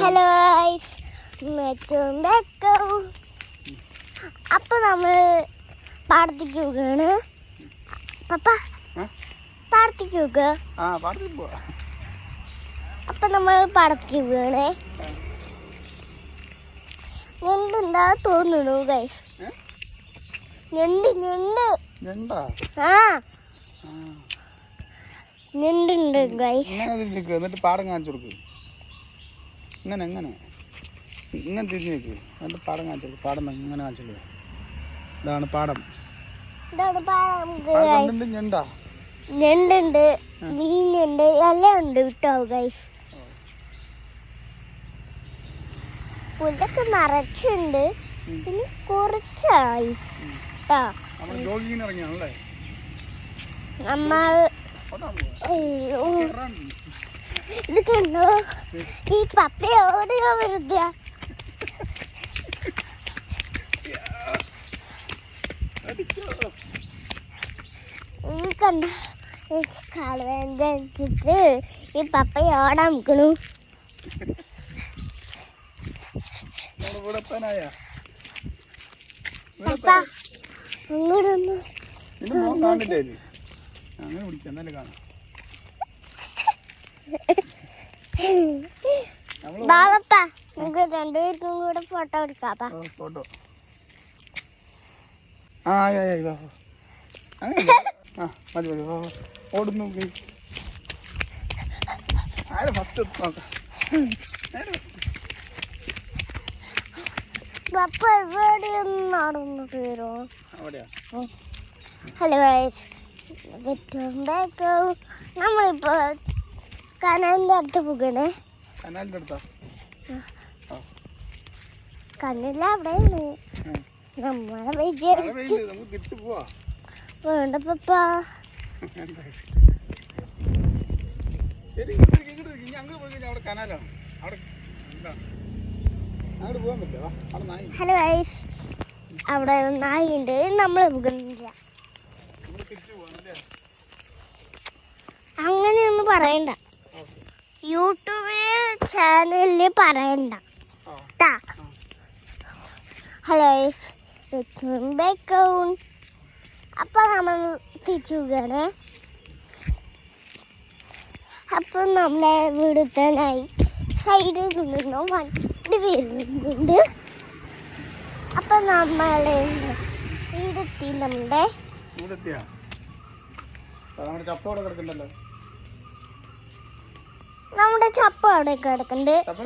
Hello അപ്പൊ നമ്മൾ പാടത്തേക്ക് പോവുകയാണ്. പപ്പ പാടത്തേക്ക് പോവുക. അപ്പൊ നമ്മൾ പാടത്തേക്ക് പോവുകയാണ്. ഞണ്ടുണ്ടാ തോന്നുന്നു ഗൈസ്. ഞണ്ട് ആ ഞണ്ടുണ്ട് ഗൈസ്. എന്നിട്ട് പാടം കാണിച്ചു കൊടുക്കും. ഇങ്ങനെ തിരിഞ്ഞു വെക്ക്. എന്നിട്ട് പാടം കാണിച്ചു കൊടുക്കും. പാടം ഇങ്ങനെ കാണിച്ചു കൊടുക്കും. ഇതാണ് പാടം. ഞണ്ടുണ്ട്, മീനുണ്ട്, എല്ലാം ഉണ്ട് വിട്ടോ ഗൈസ്. പുല്ലൊക്കെ നിറച്ചുണ്ട്. പിന്നെ കുറച്ചായി നമ്മൾ ഇത് കണ്ടോ? ഈ പപ്പ ഓടുക വെറുതെ. കണ്ടോ കാലുവേദന അടിച്ചിട്ട് ഈ പപ്പ ഓടാൻ നിൽക്കണു. പപ്പ അങ്ങോട്ടൊന്ന് ബാബപ്പ നമുക്ക് രണ്ടുപേർക്കും കൂടെ ഫോട്ടോ എടുക്കാം. ഫോട്ടോ ഓടുന്നു. പപ്പ എവിടെയൊന്നും നടന്നു തീരോ. ഹലോ ഗൈസ്, നമ്മളിപ്പോ കനാലിന്റെ അടുത്ത് പോകണേ. കണ്ണില്ല അവിടെയാണ് നമ്മളെ വേണ്ട പപ്പ. ഹലോ ഗൈസ്, അവിടെ നായുണ്ട്. നമ്മൾ പോകുന്നില്ല. അങ്ങനെയൊന്നും പറയണ്ട, യൂട്യൂബ് ചാനലില് പറയണ്ട. ഹലോ ഗൈസ്, അപ്പൊ നമ്മൾ തിരിച്ചു പോവുകയാണ്. അപ്പൊ നമ്മളെ വീടുത്താനായി സൈഡിൽ നിന്നും വണ്ടി വരുന്നുണ്ട്. അപ്പൊ നമ്മളെ വീടെത്തി. നമ്മുടെ ചപ്പ അവിടെ കിടക്കുന്നുണ്ട്.